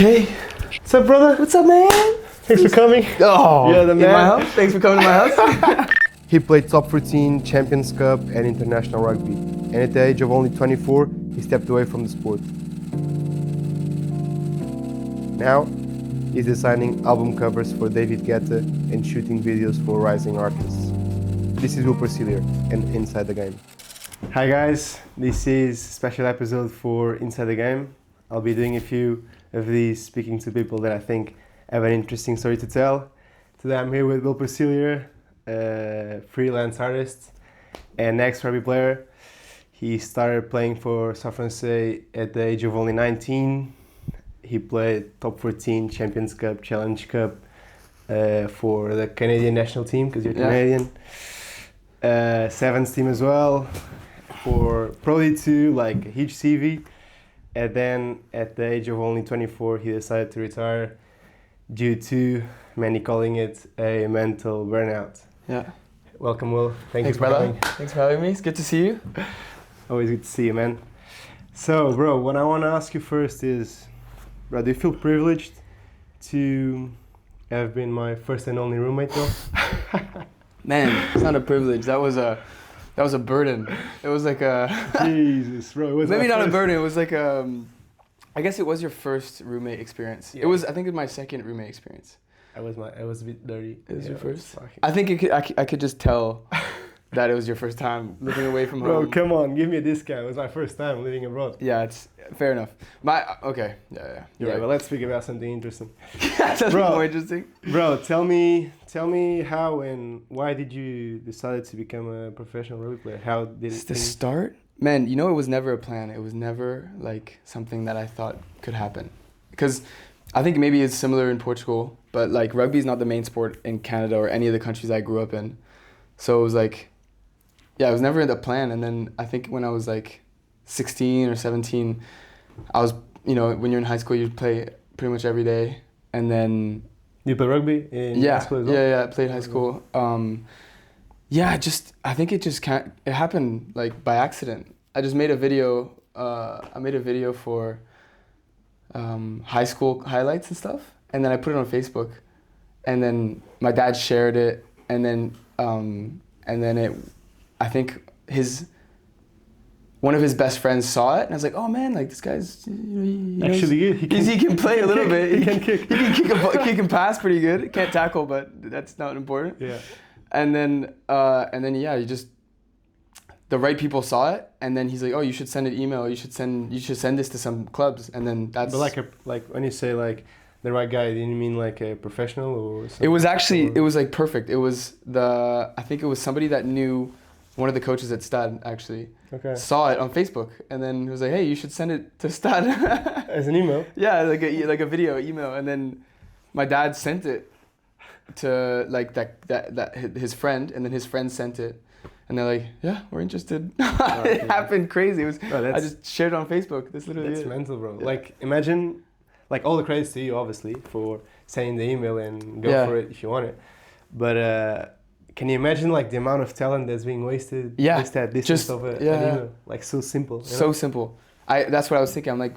Okay. What's up, brother? What's up, man? Thanks for coming. Oh, Yeah, the in my man. house. Thanks for coming to my house. He played top 14, Champions Cup and international rugby. And at the age of only 24, he stepped away from the sport. Now, he's designing album covers for David Guetta and shooting videos for rising artists. This is Percillier and Inside the Game. Hi guys, this is a special episode for Inside the Game. I'll be doing a few of these speaking to people that I think have an interesting story to tell. Today I'm here with Percillier, a freelance artist and ex-rugby player. He started playing for San Francisco at the age of only 19. He played top 14, Champions Cup, Challenge Cup for the Canadian national team, because you're Canadian. Sevens team as well, for Pro D2, like a huge CV. And then at the age of only 24, he decided to retire due to many calling it a mental burnout. Yeah. Welcome, Will. Thanks, for brother. coming. Thanks for having me. It's good to see you. Always good to see you, man. So, bro, what I want to ask you first is, bro, do you feel privileged to have been my first and only roommate, though? Man, it's not a privilege. That was a burden. It was like a Jesus, bro. It was maybe my not first. a burden. It was like I guess it was your first roommate experience. Yeah. It was. I think it was my second roommate experience. I was a bit dirty. It was your first. Fucking... I think I could just tell that it was your first time living away from Bro, home. come on, give me a discount. It was my first time living abroad. Yeah, it's fair enough. Okay. Yeah. You're right. But let's speak about something interesting. That's Bro. more interesting. Bro, tell me how and why did you decide to become a professional rugby player? How did it The start? Man, it was never a plan. It was never like something that I thought could happen. Because I think maybe it's similar in Portugal, but like rugby is not the main sport in Canada or any of the countries I grew up in. So it was like, yeah, it was never in the plan. And then I think when I was like 16 or 17, I was, when you're in high school, you play pretty much every day. And then... You play rugby in high school as well? Yeah, I played high school. I think it happened like by accident. I just made a video. I made a video for high school highlights and stuff, and then I put it on Facebook, and then my dad shared it, and then I think one of his best friends saw it, and I was like, oh man, like this guy's actually good. He can play a little bit. He can kick. He can pass pretty good. Can't tackle, but that's not important. Yeah. And then the right people saw it, and then he's like, oh, you should send an email. You should send this to some clubs, and then that's. But like when you say like the right guy, do you mean like a professional or something? It was actually like perfect. It was I think it was somebody that knew one of the coaches at Stad actually. Okay. Saw it on Facebook, and then he was like, hey, you should send it to Stad. As an email? Yeah, like a video email, and then my dad sent it to like that his friend, and then his friend sent it, and they're like, yeah, we're interested. It happened crazy. It was I just shared it on Facebook. That's mental, bro. Yeah. Like imagine, like all the credits to you obviously for sending the email and go for it if you want it, but can you imagine like the amount of talent that's being wasted? Yeah, just at distance of an email, like so simple. So simple. That's what I was thinking. I'm like,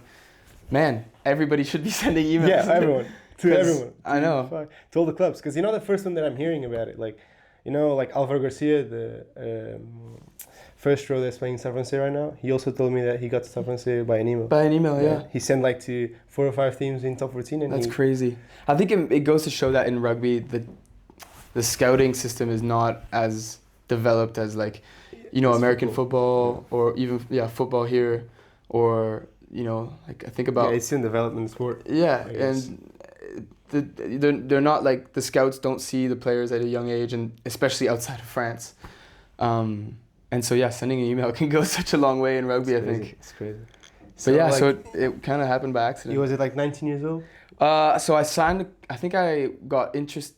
man, everybody should be sending emails. Yeah, everyone. To everyone. I know. To all the clubs. Because the first one that I'm hearing about it, like, like Alvaro Garcia, the first row that's playing in San Francisco right now, he also told me that he got to San Francisco by an email. By an email, yeah. He sent like to 4 or 5 teams in top 14. And that's crazy. I think it goes to show that in rugby, the scouting system is not as developed as like, American football or even, football here or, like I think about... Yeah, it's in development sport. Yeah, and... They're not like the scouts don't see the players at a young age, and especially outside of France, and so sending an email can go such a long way in rugby. I think it's crazy. But so it kind of happened by accident. Was it like 19 years old? So I signed. I think I got interest.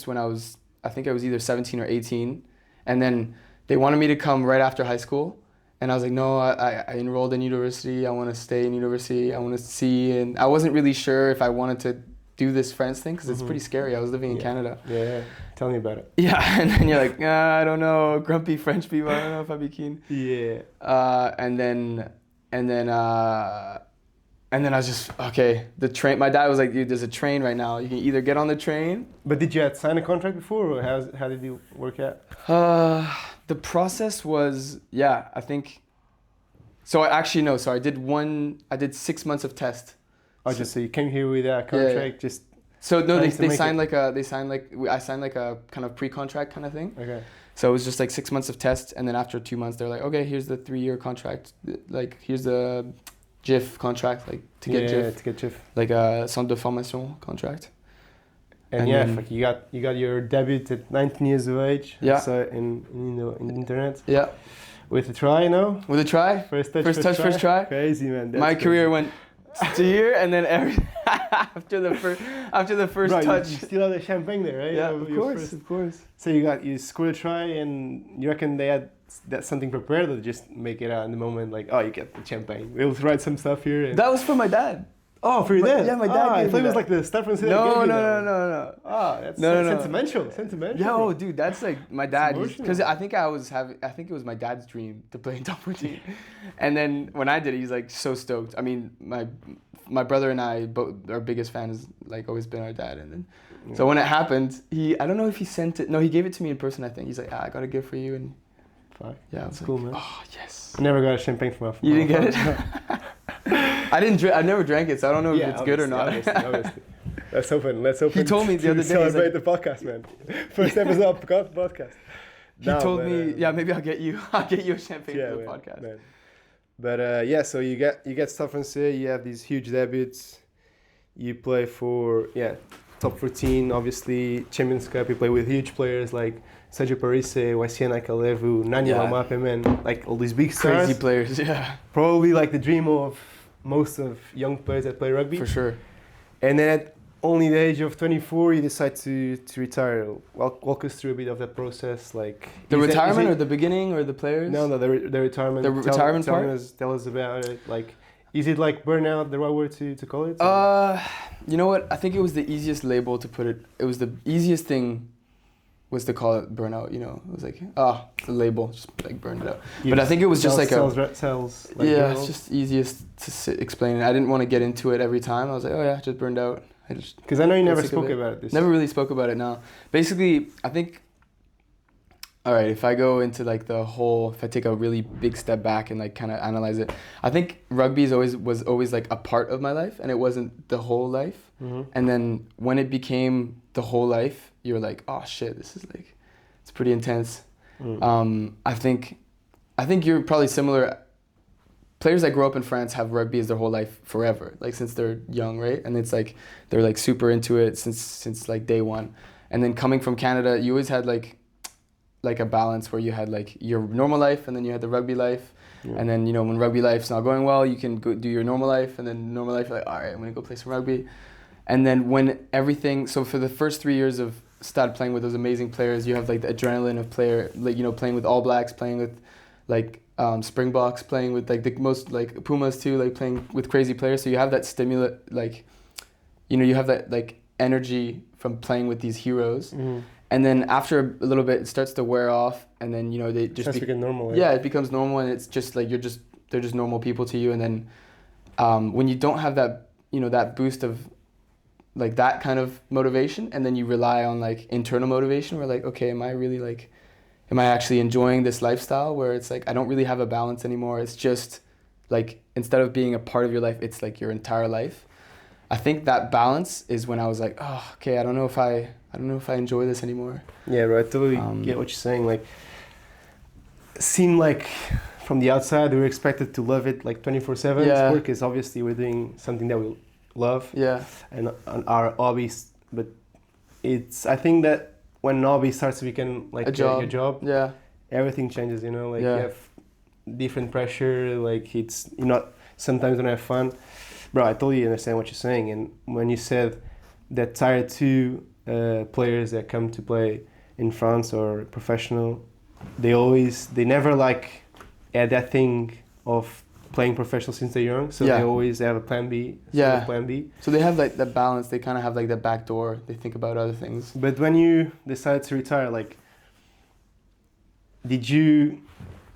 When I was either 17 or 18, and then they wanted me to come right after high school. And I was like, no, I enrolled in university. I want to stay in university. I want to see, and I wasn't really sure if I wanted to do this France thing because it's pretty scary. I was living in Canada. Yeah, tell me about it. Yeah, and then you're like, I don't know, grumpy French people. I don't know if I'd be keen. Yeah. And then And then I was just, okay, the train, my dad was like, dude, there's a train right now. You can either get on the train. But did you sign a contract before, or how did you work out? The process was, yeah, I think, so I actually, no, so I did 6 months of test. Oh, just so you came here with a contract, just. So no, Trying to they make signed it- I signed like a kind of pre-contract kind of thing. Okay. So it was just like 6 months of tests, and then after 2 months, they're like, okay, here's the 3-year contract. Like, here's the GIF contract, like to get GIF. To get GIF. Like a centre de formation contract. And yeah, like you got your debut at 19 years of age. Yeah. So in the internet. Yeah. With a try, With a try. First touch, First try. Crazy, man. That's My crazy. career went to here, and then after the first Right, touch. you still have the champagne there, right? Yeah, Your first- of course. So you scored a try, and you reckon they had that something prepared, or just make it out in the moment, like, oh, you get the champagne. We'll write some stuff here. And... That was for my dad. Oh, for your dad? Yeah, my dad I gave thought me it was that. like the stuff from No. Ah, that's No. sentimental. Yeah, oh, dude, that's like my dad. emotional. Because I think it was my dad's dream to play in top 14. And then when I did it, he's like so stoked. I mean, my brother and I, both our biggest fan has like always been our dad. And then, so when it happened, I don't know if he sent it. No, he gave it to me in person, I think. He's like, I got a gift for you. And Fuck. yeah, That's like, cool, man. oh, yes. I never got a champagne from my You didn't get it? No. I never drank it, so I don't know if it's good or not. Obviously. Let's open. He told me the other day, he's Celebrate like- the podcast, man. First episode of podcast. He told me, yeah, maybe I'll get you a champagne for the man, podcast. man. But yeah, so you get stuff from say, you have these huge debuts. You play for top 14, obviously Champions Cup. You play with huge players like Sergio Percillier, Waisiana Kalevu, Nani Yeah. Lamape, man, like all these big stars. Crazy players, yeah, Probably like the dream of most of young players that play rugby. for sure. And then at only the age of 24, you decide to retire. Walk us through a bit of that process, like The is retirement it- or the beginning or the players? No, the retirement. The retirement part? Tell us about it. Like, is it like burnout, the right word to call it? You know what? I think it was the easiest label to put it. It was the easiest thing was to call it burnout. You know, it was like, it's a label, just like burned it out. But I think it was just like sales, like yeah, general. it's just easiest to explain it. I didn't want to get into it every time. I was like, oh yeah, just burned out. Because I know you never sick of spoke it. about this. Never really spoke about it now. Basically, I think, all right, if I go into like if I take a really big step back and like kind of analyze it, I think rugby was always like a part of my life, and it wasn't the whole life. Mm-hmm. And then when it became the whole life, you're like, oh shit, this is like, it's pretty intense. Mm. I think you're probably similar. Players that grow up in France have rugby as their whole life forever, like since they're young, right? And it's like they're like super into it since like day one. And then coming from Canada, you always had like a balance where you had like your normal life and then you had the rugby life. Yeah. And then, you know, when rugby life's not going well, you can go do your normal life, and then normal life, you're like, all right, I'm gonna go play some rugby. And then so for the first 3 years of start playing with those amazing players, you have like the adrenaline of playing with All Blacks, playing with like Springboks, playing with like the most like Pumas too, like playing with crazy players. So you have that like, you know, you have that like energy from playing with these heroes. Mm-hmm. And then after a little bit, it starts to wear off, and then, you know, they just become normal. yeah, it becomes normal, and it's just like they're just normal people to you. And then when you don't have that, you know, that boost of like that kind of motivation, and then you rely on like internal motivation, where like, okay, am I actually enjoying this lifestyle where it's like I don't really have a balance anymore? It's just like, instead of being a part of your life, it's like your entire life. I think that balance is when I was like, oh, okay, I don't know if I enjoy this anymore. Yeah, right. I totally get what you're saying. Like, seem like from the outside we were expected to love it like 24/7. Yeah. Sport, because obviously we're doing something that we love. Yeah. And on our hobbies, but I think that when an hobby starts to become like your job, Yeah. everything changes, you know, like Yeah. you have different pressure, like you're not, sometimes don't have fun. Bro, I totally understand what you're saying. And when you said that tier 2 players that come to play in France or professional, they never like had that thing of playing professional since they're young, so Yeah. they always have a plan B. Yeah. Plan B. So they have like that balance. They kind of have like that back door. They think about other things. But when you decided to retire, like, did you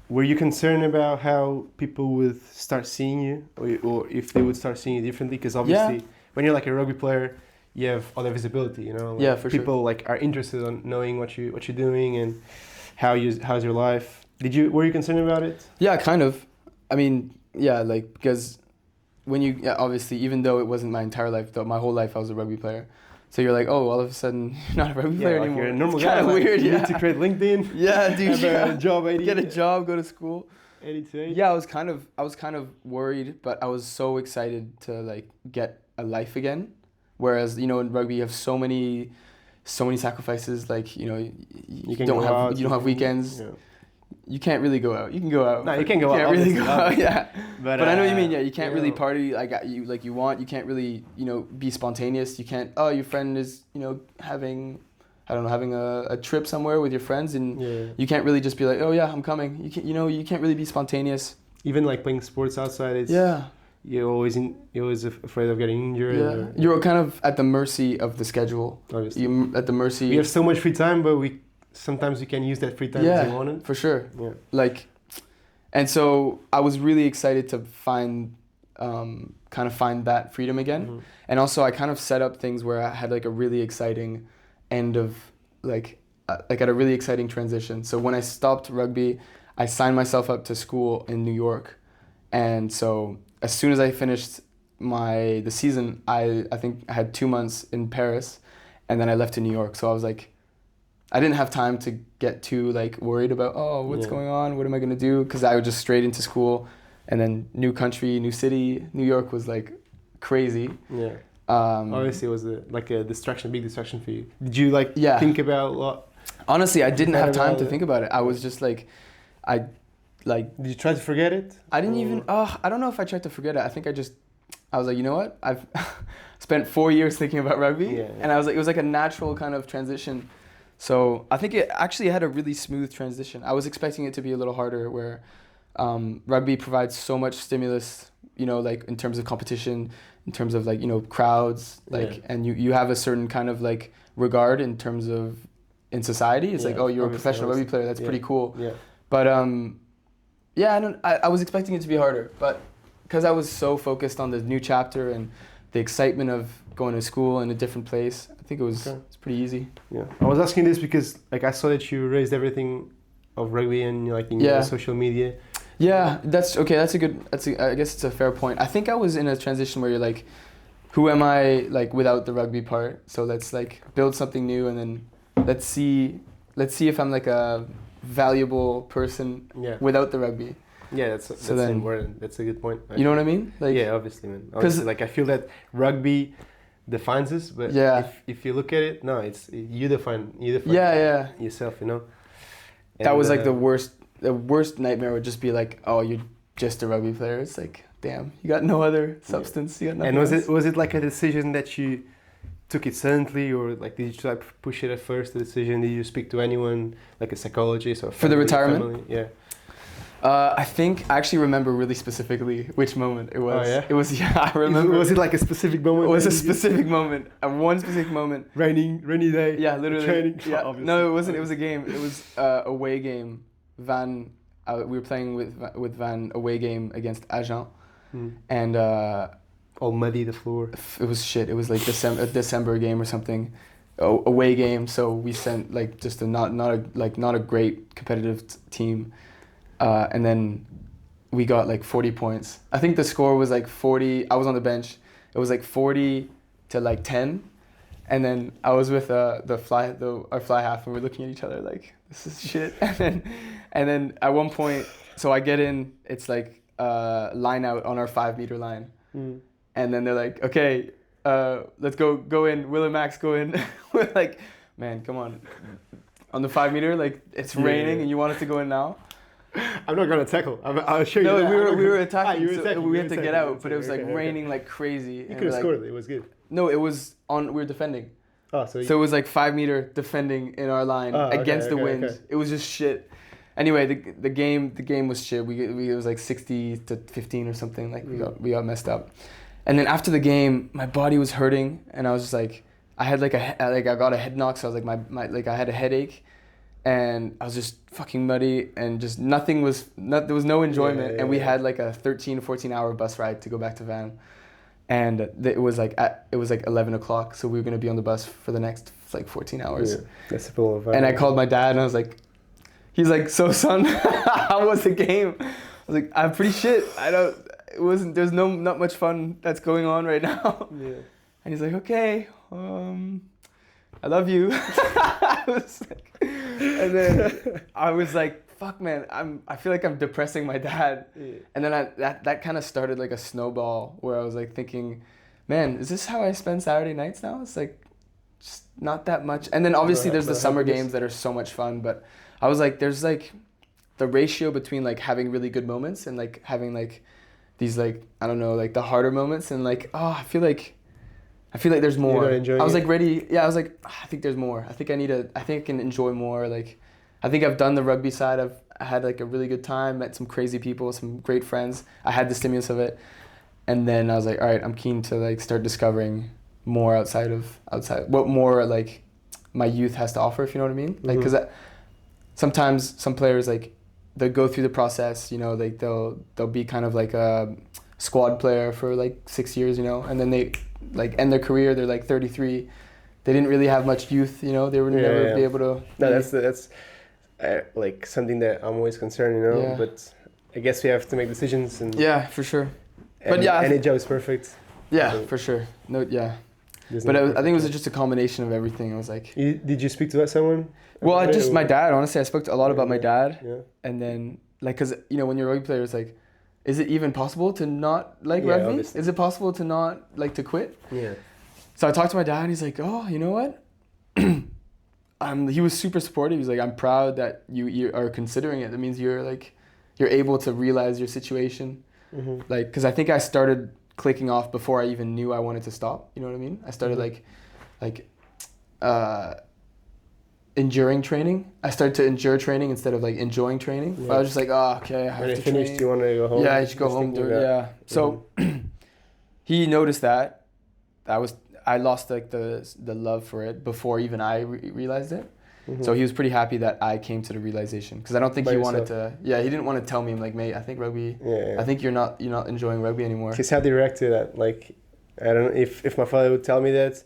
were you concerned about how people would start seeing you, or if they would start seeing you differently? Because obviously, when you're like a rugby player, you have other visibility. You know, like Yeah, for people like are interested on knowing what you're doing and how's your life. Were you concerned about it? Yeah, kind of. I mean, yeah, like because when you obviously, even though it wasn't my entire life, though my whole life I was a rugby player. So you're like, oh, all of a sudden you're not a rugby player like anymore. You're a normal it's guy. Kind of weird. You Yeah. need to create LinkedIn. Yeah, dude. Have a job. Get a job. Go to school. 88. Yeah, I was kind of worried, but I was so excited to like get a life again. Whereas in rugby you have so many sacrifices. Like you don't have weekends. Yeah. You can't really go out. You can go out. No, you can't go out. Can't really go out. Yeah, but I know what you mean. Yeah, you can't really party like you want. You can't really be spontaneous. You can't. Oh, your friend is having a trip somewhere with your friends, and you can't really just be like, oh yeah, I'm coming. You can't really be spontaneous. Even like playing sports outside, you're always afraid of getting injured. Yeah, you're kind of at the mercy of the schedule. Obviously, you're at the mercy. We have so much free time, but sometimes we can use that free time as we want it. For sure. Yeah. And so I was really excited to find that freedom again. Mm-hmm. And also I kind of set up things where I had like a really exciting end of at a really exciting transition. So when I stopped rugby, I signed myself up to school in New York. And so as soon as I finished the season, I think I had 2 months in Paris, and then I left to New York. So I was like, I didn't have time to get too like worried about what's going on, what am I gonna do? Because I was just straight into school, and then new country, new city. New York was like crazy. Yeah. Obviously, it was a big distraction for you. Did you think about a lot? Honestly, I didn't have time to think about it. I was just like, Did you try to forget it? I didn't even. I don't know if I tried to forget it. I think I was like, you know what? I've spent 4 years thinking about rugby, and I was like, it was like a natural kind of transition. So I think it actually had a really smooth transition. I was expecting it to be a little harder, where rugby provides so much stimulus, like in terms of competition, in terms of like crowds, and you have a certain kind of like regard in terms of in society. It's like, oh, you're a professional rugby player. That's pretty cool. Yeah. But I was expecting it to be harder, but because I was so focused on the new chapter and the excitement of going to school in a different place, I think it's pretty easy. Yeah, I was asking this because I saw that you raised everything of rugby and in your social media. Yeah, I guess it's a fair point. I think I was in a transition where you're like, who am I without the rugby part? So let's build something new, and then let's see if I'm a valuable person without the rugby. Yeah, that's important. That's a good point. You know what I mean? Obviously, man. Obviously, I feel that rugby defines us, but if you look at it, no, it's you define yourself. And that was the worst nightmare would just be like, oh, you're just a rugby player. It's like, damn, you got no other substance. You got nothing. And was it like a decision that you took it suddenly, or did you try to push it at first? The decision? Did you speak to anyone, like a psychologist or for the retirement? Family? Yeah. I think I actually remember really specifically which moment it was. Oh, yeah? It was, I remember. Was it like a specific moment? It was a specific moment. One specific moment. Rainy day. Yeah, literally. Training. Yeah. No, it wasn't. It was a game. It was away game. We were playing with Van away game against Agen, and all muddy the floor. It was shit. It was like a December game or something, away game. So we sent just not a great competitive team. And then we got 40 points. I think the score was 40. I was on the bench. It was 40 to 10, and then I was with our fly half, and we're looking at each other like, this is shit. And then at one point, so I get in. It's line out on our 5 meter line, and then they're like, okay, let's go in. Will and Max go in. We're like, man, come on. On the 5 meter, it's raining, and you want us to go in now? I'm not gonna tackle. I'll show you. No, that. we were attacking. We had to get out, but it was raining like crazy. You could have scored. It was good. No, it was on. We were defending. Oh, so it was 5 meter defending in our line against the wind. Okay. It was just shit. Anyway, the game was shit. It was 60 to 15 or something. We got messed up. And then after the game, my body was hurting, and I was just I had I got a head knock, so I was I had a headache. and I was just fucking muddy, and just there was no enjoyment, and we had like a 13, 14 hour bus ride to go back to Van, and it was like 11 o'clock, so we were gonna be on the bus for the next like 14 hours. Yeah, that's a full of. And I called my dad, and I was like, he's like, so son, how was the game? I was like, I'm pretty shit. There's not much fun that's going on right now. Yeah. And he's like, okay, I love you. I was like, and then I was like, fuck man, I feel like I'm depressing my dad. Yeah. And then that kind of started like a snowball where I was like thinking, man, is this how I spend Saturday nights now? It's like just not that much. And then obviously there's the summer games that are so much fun, but I was like, there's like the ratio between like having really good moments and like having like these like, I don't know, like the harder moments, and like, oh, I feel like there's more. You're not enjoying I was it? like ready. Yeah, I was like, I think there's more. I think I can enjoy more. Like, I think I've done the rugby side. I had like a really good time, met some crazy people, some great friends. I had the stimulus of it. And then I was like, all right, I'm keen to like start discovering more outside what more like my youth has to offer, if you know what I mean. Like, because sometimes some players like they go through the process, you know, like they'll be kind of like a squad player for like 6 years, you know, and then they like end their career, they're like 33. They didn't really have much youth, you know, they would never be able to. No, that's like something that I'm always concerned, you know, Yeah. but I guess we have to make decisions, and Yeah, for sure. and, But yeah, any job is perfect. Yeah, So for sure. No, yeah. there's But no I think it was perfect just a combination of everything. I was like, Did you speak to someone? well, about it, just or- my dad. Honestly, I spoke a lot about my dad, Yeah. and then like, cause you know, when you're a rugby player, it's like, is it even possible to not like Yeah, rugby? obviously. Is it possible to not like to quit? Yeah. So I talked to my dad, and he's like, oh, you know what? He was super supportive. He's like, I'm proud that you are considering it. That means you're able to realize your situation. Mm-hmm. Like, cause I think I started clicking off before I even knew I wanted to stop. You know what I mean? I started enduring training. I started to endure training instead of like enjoying training. Yeah. I was just like, oh, okay, I have When to you finished, train. you want to go home? Yeah, I should go Just home. thinking Yeah. about- So he noticed that. I lost like the love for it before even I realized it. Mhm. So he was pretty happy that I came to the realization, because I don't think By he wanted yourself. to. Yeah, he didn't want to tell me. I'm like, mate, I think rugby. Yeah. I think you're not enjoying rugby anymore. Because how do you react to that? Like, I don't know if my father would tell me that.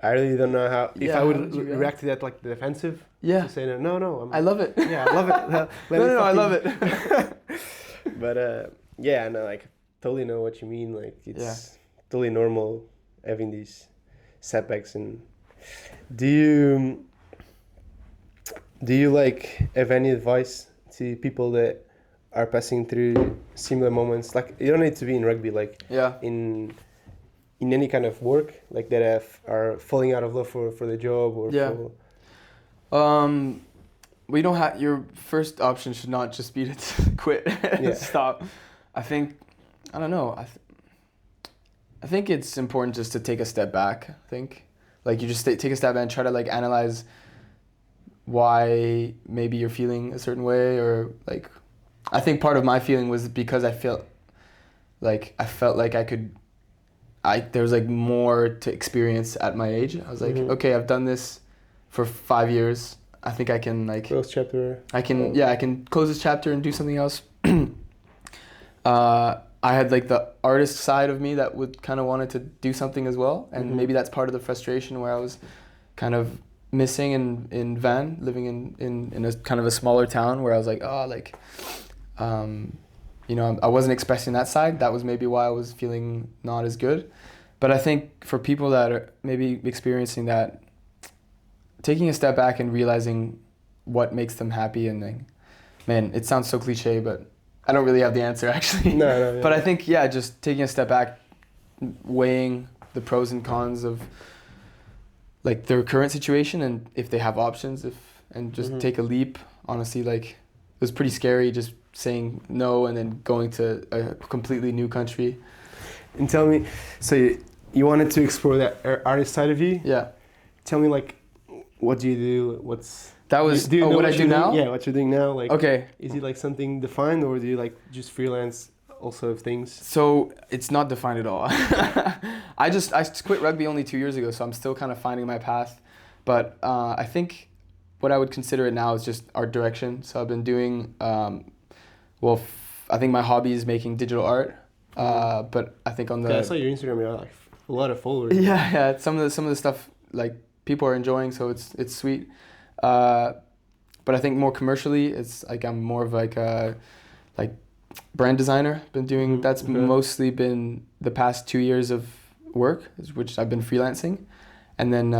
I really don't know how. If Yeah, I how would would you react? react to that like the defensive. Yeah, To say no. I love it. Yeah, I love it. No, I love it. But yeah, I know, like, totally know what you mean. Like, it's totally normal having these setbacks. And do you like have any advice to people that are passing through similar moments? Like, you don't need to be in rugby, like Yeah. in any kind of work, like that are falling out of love for the job or Yeah. We don't have, your first option should not just be to quit and Yeah. stop. I don't know. I think it's important just to take a step back. I think like you just take a step back and try to like analyze why maybe you're feeling a certain way, or like, I think part of my feeling was because I felt like there was like more to experience at my age. I was like, Mhm. okay, I've done this for 5 years. I think I can like, Close chapter. I can close this chapter and do something else. I had like the artist side of me that would kind of wanted to do something as well, and Mhm. maybe that's part of the frustration where I was kind of missing in Van, living in a kind of a smaller town where I was like, oh, like, you know, I wasn't expressing that side. That was maybe why I was feeling not as good. But I think for people that are maybe experiencing that, taking a step back and realizing what makes them happy, and like, man, it sounds so cliche, but I don't really have the answer actually. No, yeah. But I think, yeah, just taking a step back, weighing the pros and cons of like their current situation, and if they have options, and just Mhm. take a leap. Honestly, like, it was pretty scary just saying no and then going to a completely new country. And tell me, so you wanted to explore that artist side of you? Yeah. Tell me, like, what do you do? That was do you know what I do you're now? doing? Yeah, what you're doing now. Like, Okay. is it like something defined, or do you like just freelance all sort of things? So it's not defined at all. I quit rugby only 2 years ago, so I'm still kind of finding my path. But I think what I would consider it now is just art direction. So I've been doing, I think my hobby is making digital art. But I think on the I saw your Instagram. You have like a lot of followers. yeah, some of the stuff like people are enjoying, so it's sweet. But I think more commercially, it's like I'm more of like a brand designer. Been doing that's mostly been the past 2 years of work, which I've been freelancing, and then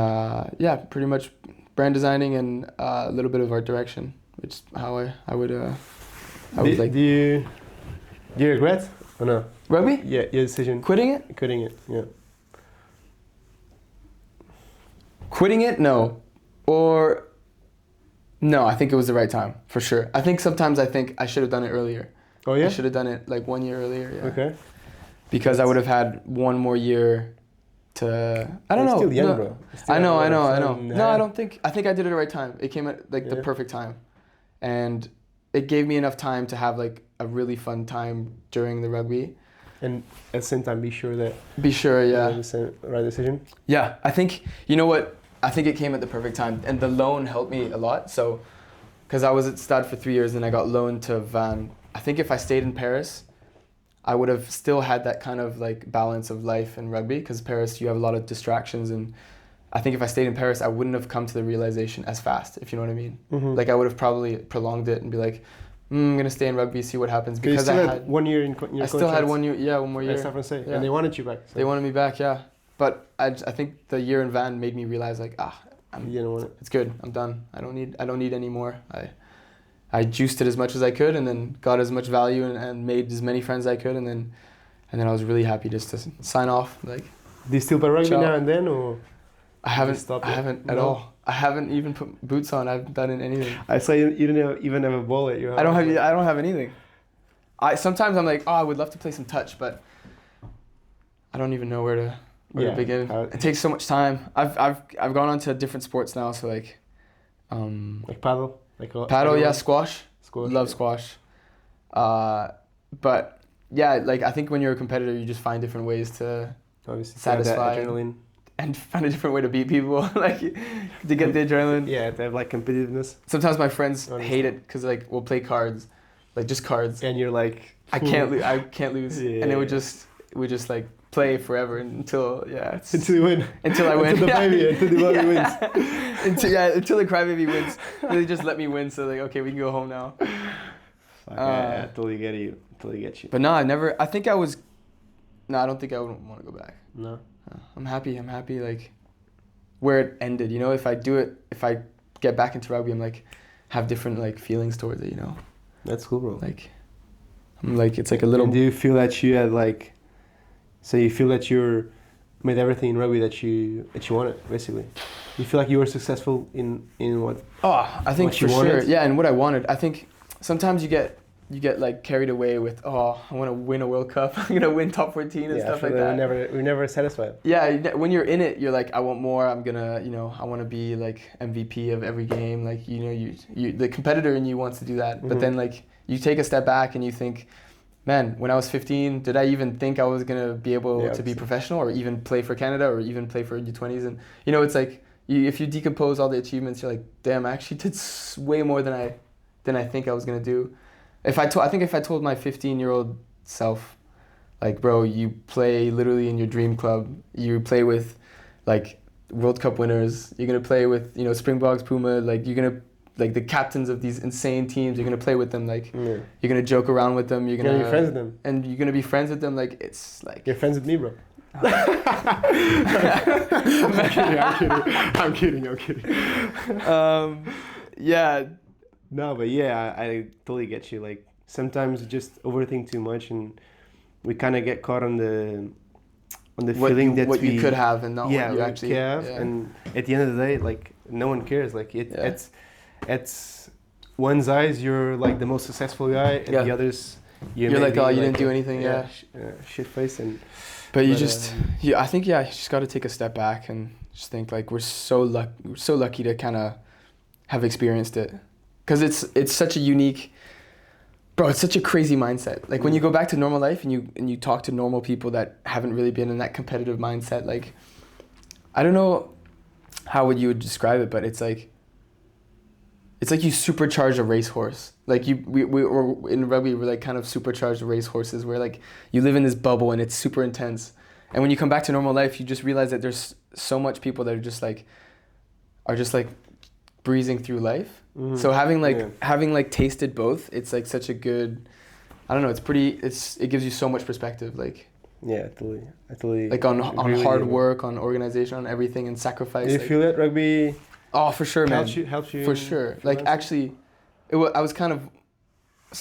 pretty much brand designing and a little bit of art direction, which is how I would like. Do you regret or no? Rugby? Yeah, your decision. Quitting it? Quitting it. Yeah. Quitting it? No. Or no, I think it was the right time, for sure. I think sometimes I think I should have done it earlier. Oh yeah? I should have done it like 1 year earlier, yeah. Okay. Because I would have had one more year to... I don't know. Still young, no. bro. I know. No, I don't think... I think I did it at the right time. It came at like the perfect time. And it gave me enough time to have like a really fun time during the rugby. And at the same time, be sure that... Be sure, yeah. You made the right decision. Yeah, I think... You know what? I think it came at the perfect time. And the loan helped me a lot. So... Because I was at Stade for 3 years and I got loaned to Van. I think if I stayed in Paris, I would have still had that kind of like balance of life and rugby, because Paris, you have a lot of distractions, and I think if I stayed in Paris, I wouldn't have come to the realization as fast, if you know what I mean. Mm-hmm. Like I would have probably prolonged it and be like, I'm going to stay in rugby, see what happens. Because I had 1 year in your I still had 1 year, one more year. Yeah. And they wanted you back. So. They wanted me back, yeah. But I think the year in Van made me realize like, you didn't want it. It's good, I'm done. I don't need any more. I juiced it as much as I could, and then got as much value and made as many friends as I could, and then I was really happy just to sign off. Like, do you still play rugby now and then, or? I haven't at all. I haven't even put boots on. I haven't done anything. I saw you didn't even have a ball at your house. I don't have anything. Sometimes I'm like, I would love to play some touch, but I don't even know where to begin. It takes so much time. I've gone on to different sports now, so like paddle. Paddle, yeah, squash. Love squash. But yeah, like I think when you're a competitor, you just find different ways to satisfy adrenaline and find a different way to beat people, like to get the adrenaline. Yeah, to have like competitiveness. Sometimes my friends hate it because like we'll play cards, like just cards, and you're like, I can't lose, and we just like play forever until until you win. Until I win. Until the baby wins. Until the crybaby wins. They just let me win, so like, okay, we can go home now. I totally get you. Totally get you. But no, I don't think I would want to go back. No. I'm happy like where it ended, you know. If I get back into rugby, I'm like have different like feelings towards it, you know. That's cool, bro. Like I'm like, it's like a little. And do you feel that you had like, so you feel that you're made everything in rugby that you wanted, basically? You feel like you were successful in what? Oh, I think for sure. Yeah, and what I wanted. I think sometimes you get like carried away with, I want to win a World Cup. I'm gonna win top 14 and stuff like that. We're never satisfied. Yeah, when you're in it, you're like, I want more. I'm gonna, I want to be like MVP of every game. Like, you the competitor in you wants to do that. Mm-hmm. But then like you take a step back and you think, man, when I was 15, did I even think I was gonna be able to be professional or even play for Canada or even play for U20s? And it's like if you decompose all the achievements, you're like, damn, I actually did way more than I think I was gonna do. I think if I told my 15-year-old self, like, bro, you play literally in your dream club, you play with like World Cup winners, you're gonna play with Springboks, Puma, like you're gonna like the captains of these insane teams, you're gonna play with them, like you're gonna joke around with them, you're gonna be friends with them, and you're gonna be friends with them, like it's like you're friends with me, bro. I'm kidding. Yeah. No, but yeah, I totally get you. Like sometimes we just overthink too much, and we kind of get caught on the feeling that what you could have and not what you actually have. Yeah. And at the end of the day, like no one cares. Like it's one's eyes, you're like the most successful guy, and the others, you're like, you didn't do anything. Shit face and. But I think you just got to take a step back and just think like we're so lucky to kind of have experienced it. Because it's such a unique, bro, it's such a crazy mindset. Like when you go back to normal life and you talk to normal people that haven't really been in that competitive mindset, like, I don't know how you would describe it, but it's like, it's like you supercharge a racehorse. Like we're in rugby, we're like kind of supercharged racehorses where like you live in this bubble and it's super intense. And when you come back to normal life, you just realize that there's so much people that are just like breezing through life. Mhm. So having Yeah. like tasted both, it's like such a good, I don't know, it gives you so much perspective, like Yeah, I totally like on agree with hard you, man. work, on organization, on everything, and sacrifice. Do you like- feel that rugby Oh, for sure, man. helps you For in sure. Like freelancing? actually, I was kind of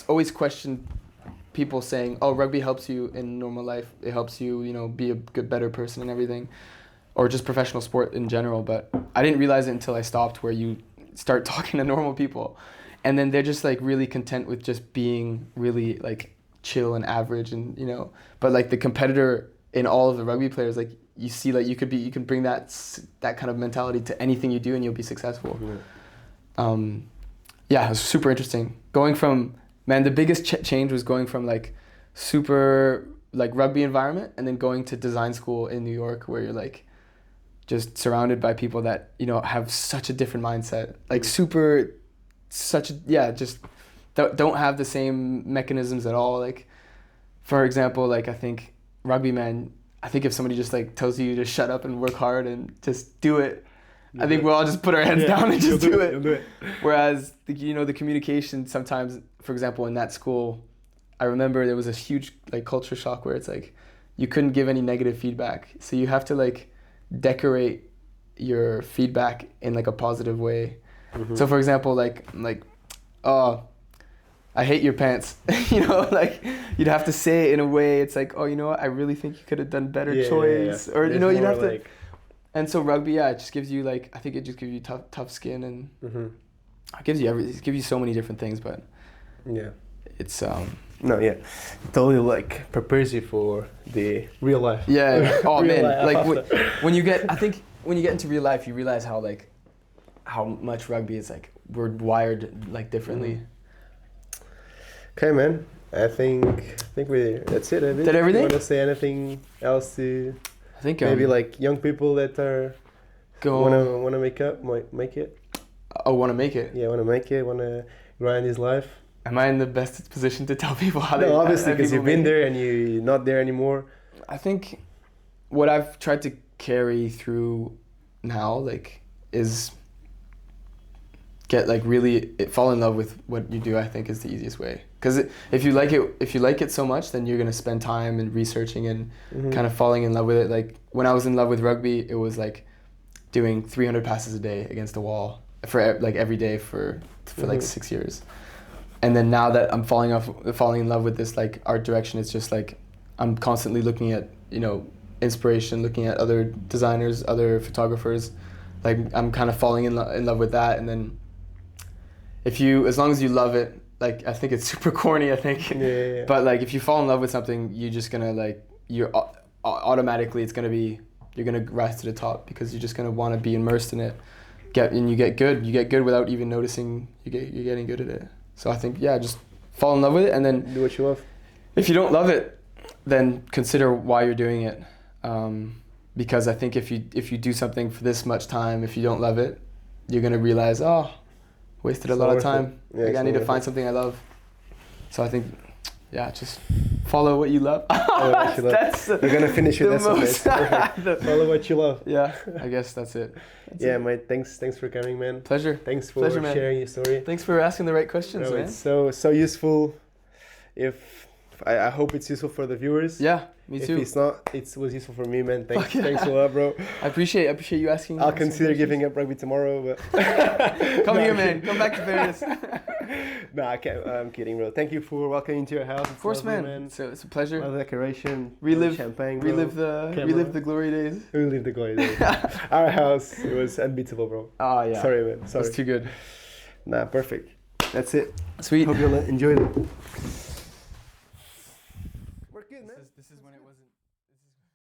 always questioned people saying, "Oh, rugby helps you in normal life. It helps you, you know, be a good, better person and everything, or just professional sport in general." But I didn't realize it until I stopped, where you start talking to normal people, and then they're just like really content with just being really like chill and average, and you know. But like the competitor in all of the rugby players, like you see, like you can bring that kind of mentality to anything you do, and you'll be successful. Yeah. Yeah, it was super interesting. Going from, man, the biggest change was going from like super like rugby environment and then going to design school in New York, where you're like just surrounded by people that, you know, have such a different mindset, like just don't have the same mechanisms at all. Like, for example, like I think rugby, man, I think if somebody just like tells you to shut up and work hard and just do it, I think we'll all just put our heads down and just do it. You'll do it. Whereas the communication sometimes, for example, in that school, I remember there was a huge like culture shock where it's like you couldn't give any negative feedback, so you have to like decorate your feedback in like a positive way. Mm-hmm. So for example, like, oh, I hate your pants. You know, like you'd have to say it in a way. It's like, oh, you know what? I really think you could have done better choice, or you know, you'd have to. And so rugby, yeah, it just gives you like, I think it just gives you tough skin, and it gives you so many different things. But yeah, it's no, yeah, totally like prepares you for the real life. yeah. Oh Real man, life like after. when you get into real life, you realize how much rugby is like we're wired like differently. Okay, man. I think that's it. Did everything? You want to say anything else to I think maybe like young people that are wanna make it? Oh, want to make it? Yeah, wanna make it, wanna grind his life. Am I in the best position to tell people how No, obviously, because people you've been make it? there and you're not there anymore. I think what I've tried to carry through now, like, is fall in love with what you do. I think is the easiest way. Because if you like it so much, then you're gonna spend time in researching and kind of falling in love with it. Like when I was in love with rugby, it was like doing 300 passes a day against a wall for like every day for like 6 years. And then now that I'm falling in love with this like art direction, it's just like I'm constantly looking at, you know, inspiration, looking at other designers, other photographers. Like I'm kind of falling in love with that. And then as long as you love it, like I think it's super corny, I think. Yeah. But like if you fall in love with something, you're just gonna automatically you're gonna rise to the top, because you're just gonna want to be immersed in it. You get good without even noticing you're getting good at it. So I think, yeah, just fall in love with it, and then Do what you love. if you don't love it, then consider why you're doing it. Because I think if you do something for this much time, if you don't love it, you're gonna realize, oh, wasted a It's lot not of worth time. it. Yeah, Like, it's I not need to worth find it. something I love. So I think, yeah, just follow what you love. Follow what you love. That's You're gonna finish with the that. most- Perfect. Follow what you love. Yeah, I guess that's it. Yeah, mate. Thanks for coming, man. Pleasure. Thanks for Pleasure, man. sharing your story. Thanks for asking the right questions, No, man. it's so useful. I hope it's useful for the viewers. Yeah, me too. If it's not, it was useful for me, man. Fuck yeah. Thanks a lot, bro. I appreciate you asking. I'll consider giving up rugby tomorrow, but Come No, here, I'm man. kidding. Come back to Paris. No, I can't. I'm kidding, bro. Thank you for welcoming into your house. Of course, man. So it's a pleasure. Love the decoration. Relive- champagne. Bro. Relive Camera. the glory days. Relive the glory days. Our house, it was unbeatable, bro. Oh yeah. Sorry, man. Sorry. That's too good. Nah, perfect. That's it. Sweet. Hope you enjoyed it. We're good, man. This is when it was.